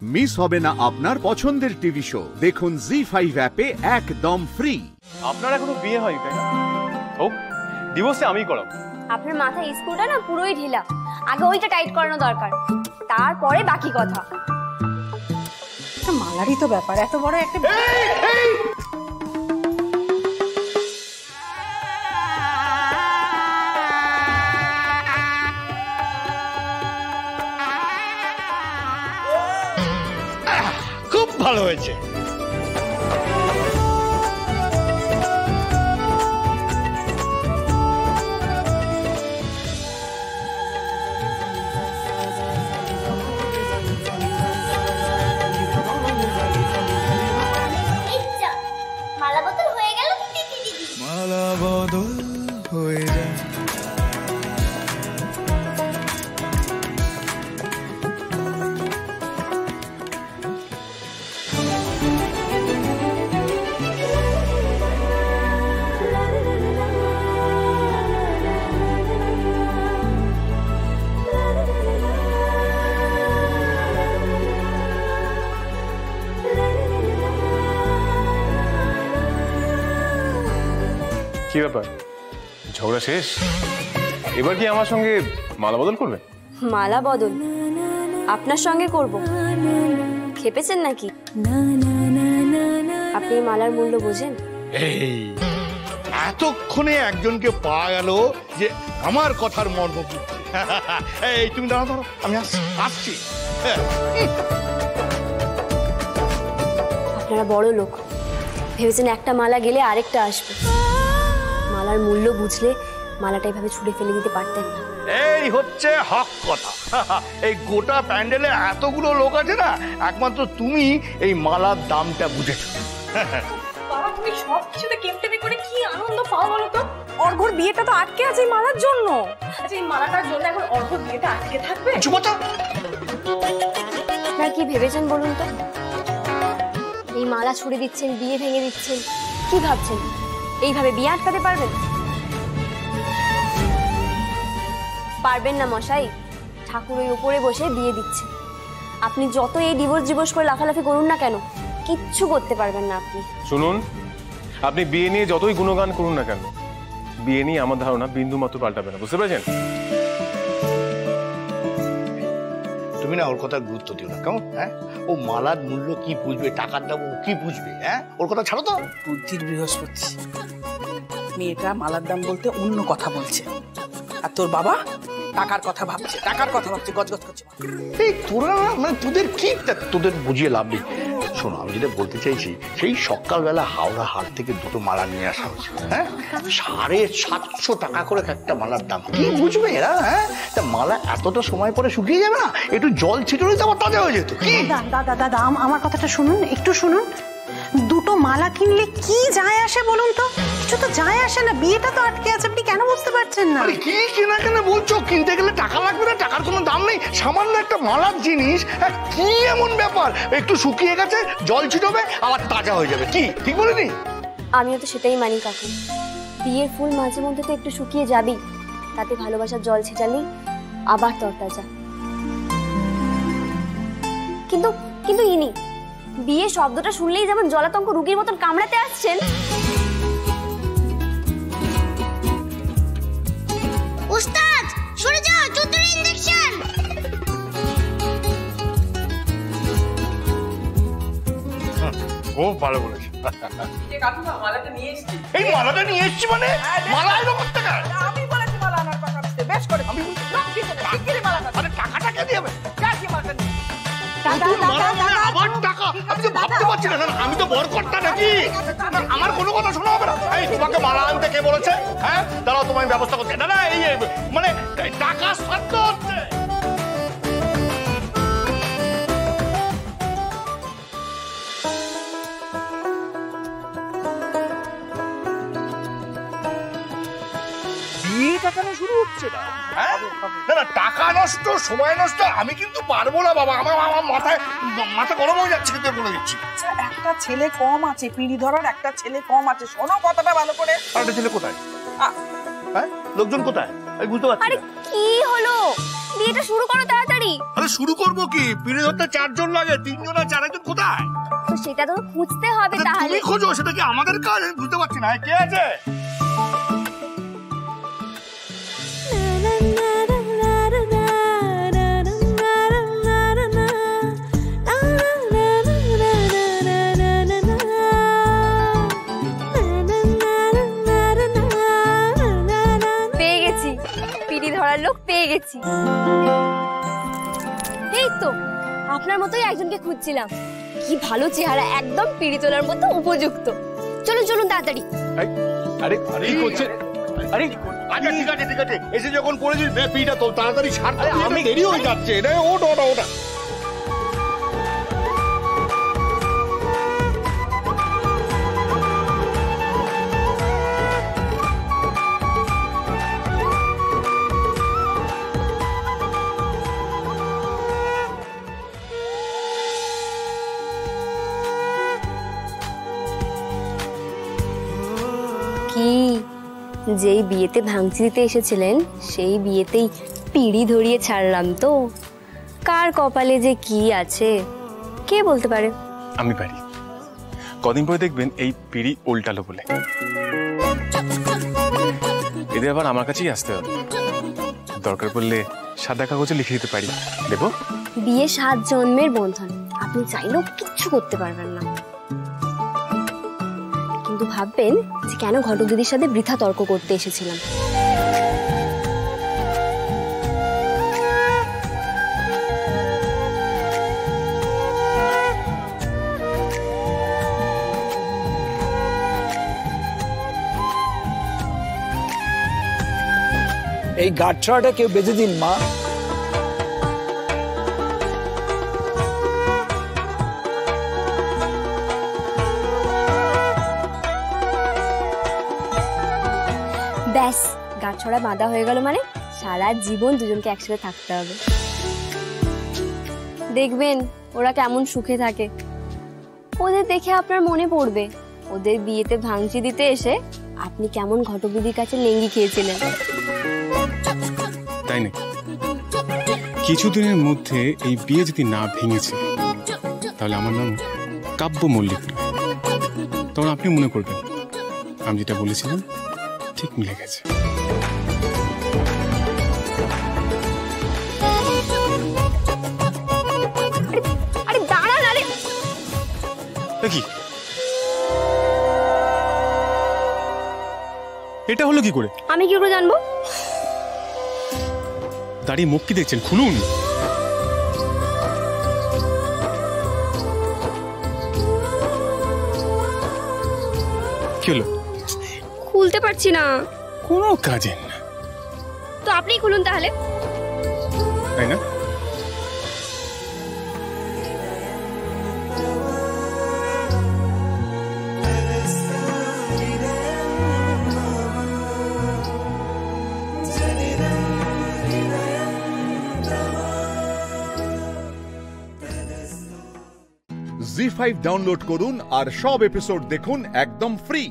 Miss হবে না আপনার পছন্দের টিভি শো। দেখুন জি5 অ্যাপে একদম ফ্রি। আপনার এখনো বিয়ে হয়নি তাই না? হোক, ডিভোর্সে আমি করাবো। আপনার মাথায় স্ক্রুটা না পুরোই ঢিলা, আগে ওইটা টাইট করানো দরকার, তারপরে বাকি কথা। মালারই তো ব্যাপার, এত বড় একটা খুব ভালো হয়েছে। মালা বদল হয়ে গেল তো দিদি। মালা বদল হয়ে যায়। কি ব্যাপার, ঝগড়া শেষ? এবার কি আমার সঙ্গে মালা বদল করবে? মালা বদল আপনার সঙ্গে করব? খেপেছেন নাকি? আপনি মালার মূল্য বোঝেন? এই এতক্ষণে একজনকে পাওয়া গেল যে আমার কথার মর্ম বুঝছে। এই তুমি দাঁড়াও দাঁড়াও, আমি আসছি। আপনারা বড় লোক, ভেবেছেন একটা মালা গেলে আরেকটা আসবে। মালার মূল্য বুঝলে মালাটা এভাবে ছুঁড়ে ফেলে দিতে পারতেন না। এই হচ্ছে হক কথা। এই গোটা প্যান্ডেলে এতগুলো লোক আছে না, একমাত্র তুমি এই মালার দামটা বুঝেছো। বাবা, তুমি সব কিছুতে কেমটেমি করে কি আনন্দ পাও বলো তো? অর্ঘর বিয়েটা তো আটকে আছে এই মালার জন্য। আচ্ছা, এই মালাটার জন্য এখন অর্ঘর বিয়েটা আটকে থাকবে? চুপটা। আপনারা কি ভেবেছেন বলুন তো? এই মালা ছুড়ে দিচ্ছেন, বিয়ে ভেঙে দিচ্ছেন, কি ভাবছেন এইভাবে বিয়ে আটকাতে পারবেন? পারবেন না মশাই। ঠাকুর ওই উপরে বসে বিয়ে দিচ্ছে। আপনি যত এই ডিভোর্স করে লাফালাফি করুন না কেন, কিচ্ছু করতে পারবেন না আপনি। শুনুন, আপনি বিয়ে নিয়ে যতই গুণগান করুন না কেন, বিয়ে নিয়ে আমার ধারণা বিন্দু মাত্র পাল্টাবে না, বুঝতে পেরেছেন? তুমি না ওর কথা গুরুত্ব দিও না, কেমন? হ্যাঁ, ও মালার মূল্য কি বুঝবে, টাকার দাম ও কি বুঝবে? হ্যাঁ, ওর কথা ছাড়ো তো। বুদ্ধির বৃহস্পতি। মেয়েটা মালার দাম বলতে অন্য কথা বলছে, আর তোর বাবা টাকার কথা ভাবছে, গজগজ করছে। এই তোরা মানে তোদের কি, তোদের বুঝিয়ে লাভ নেই। শোনো, আমি যেটা বলতে চাইছি, সেই সকালবেলা হাওড়া হাট থেকে দুটো মালা নিয়ে আসা হয়েছে। হ্যাঁ, 750 টাকা করে একটা মালার দাম। কি বুঝবে এরা? হ্যাঁ, তা মালা এতটা সময় পরে শুকিয়ে যাবে না? একটু জল ছিটলেই তো আবার তাজা হয়ে যেত। কি দাদা, আমার কথাটা শুনুন, একটু শুনুন। দুটো মালা কিনলে কি যায় আসে বলুন তো? কিছু তো যায় আসে না, বিয়েটা তো আটকে আছে। আপনি কেন বুঝতে পারছেন না? আরে কি কেনা কেন বলছো? কিনতে গেলে টাকা লাগবে না? টাকার কোনো দাম নেই? সামান্য একটা মালার জিনিস, কি এমন ব্যাপার? একটু শুকিয়ে গেছে, জল ছিটবে, আবার তাজা হয়ে যাবে। কি ঠিক বলিনি? আমিও তো সেটাই মানি কাকু। বিয়ের ফুল মাঝে মধ্যে তো একটু শুকিয়ে যাবেই, তাতে ভালোবাসার জল ছেটালেই আবার তরতাজা। কিন্তু কিন্তু ইনি বিয়ে শব্দটা শুনলেই যেমন জলাতঙ্ক রোগীর মতন কামড়াতে আসছেন। উস্তাদ, সরে যাও, চুতুর ইনজেকশন। খুব ভালো বলেছ। মালাটা নিয়ে এসেছি। এই মালাটা নিয়ে এসেছি মানে? মালা এলো কোথা থেকে? আমি বলেছি মালা আনার কথা। বেশ করে আমি মালাটা। আরে টাকাটা কে দিবে? দাদা, আমার টাকা? আমি তো ভাবতে পারছি না। আমি তো বড় কর্তা নাকি? আমার কোনো কথা শোনা হবে না। এই তোমাকে মালা আনতে কে বলেছে? হ্যাঁ, দাঁড়াও, তোমার ব্যবস্থা করছে। না এই মানে টাকা শর্ত হচ্ছে। বিয়েটা কেন শুরু হচ্ছে না? না, টাকা নষ্ট, সময় নষ্ট আমি কিন্তু পারবো না বাবা। আমার মাথা গরম হয়ে যাচ্ছে, কিন্তু বলে দিচ্ছি। একটা ছেলে কম আছে, পিঁড়ি ধরার একটা ছেলে কম আছে। শোনো কথাটা ভালো করে। আরেকটা ছেলে কোথায়? হ্যাঁ, লোকজন কোথায়? আমি বুঝতে পারছি। আরে কি হলো? বিয়েটা শুরু করো তাড়াতাড়ি। আরে শুরু করবো কি, পিড়ে ধরতে 4 জন লাগে, 3 জন আর 4 জন কোথায়? তো সেটা তো খুঁজতে হবে তাহলে। তুমি খোঁজো, সেটা কি আমাদের কাজ? আমি বুঝতে পারছি না। কে আছে? পেয়ে গেছি, পিড়ি ধরার লোক পেয়ে গেছি। এই তো আপনার মতোই একজনকে খুঁজছিলাম। কি ভালো চেহারা, একদম পিড়ি তোলার মতো উপযুক্ত। চলুন চলুন তাড়াতাড়ি। আরে আরে কি করছে? আরে আচ্ছা ঠিক আছে ঠিক আছে, এসে যখন পড়েছিস পিড়িটা তো তাড়াতাড়ি ছাড়, আরে আমি দেরি হয়ে যাচ্ছে। ওটা ওটা ওটা কি যেই বিয়েতে ভাঙচি দিতে এসেছিলেন সেই বিয়েতেই পিড়ি ধরিয়ে ছাড়লাম তো। কার কপালে যে কি আছে কে বলতে পারে। আমি পারি। কদিন পরে দেখবেন এই পিড়ি উল্টালো বলে এদের আবার আমার কাছেই আসতে হবে। দরকার পড়লে সাদা কাগজে লিখে দিতে পারি, দেবো। বিয়ে 7 জন্মের বন্ধন, আপনি চাইলেও কিচ্ছু করতে পারবেন না। কিন্তু ভাববেন যে কেন ঘটক দিদির সাথে বৃথা তর্ক করতে এসেছিলাম। এই গাঁটছড়াটা কেউ বেঁধে দিন মা। ব্যাস, গাঁটছড়া বাঁধা হয়ে গেল মানে সারা জীবন দুজনকে একসাথে থাকতে হবে। দেখবেন ওরা কেমন সুখে থাকে। ওদের দেখে আপনার মনে পড়বে ওদের বিয়েতে ভাঙচি দিতে এসে আপনি কেমন ঘটক দিদির কাছে লেঙ্গি খেয়েছিলেন। তাই নাকি? কিছুদিনের মধ্যে এই বিয়ে যদি না ভেঙেছে তাহলে আমার নাম কাব্য মল্লিক না। তখন আপনি মনে করবেন আমি যেটা বলেছিলাম ঠিক মিলে গেছে। আরে দাঁড়ান, আরে কি এটা হলো কি করে? আমি কি করে জানবো? দাঁড়িয়ে মুখ কি দেখছেন? খুলুন। কি হলো? খুলতে পারছি না। কোনো কাজের না। তো আপনিই খুলুন তাহলে। তাই না? জি5 ডাউনলোড করুন আর সব এপিসোড দেখুন একদম ফ্রি।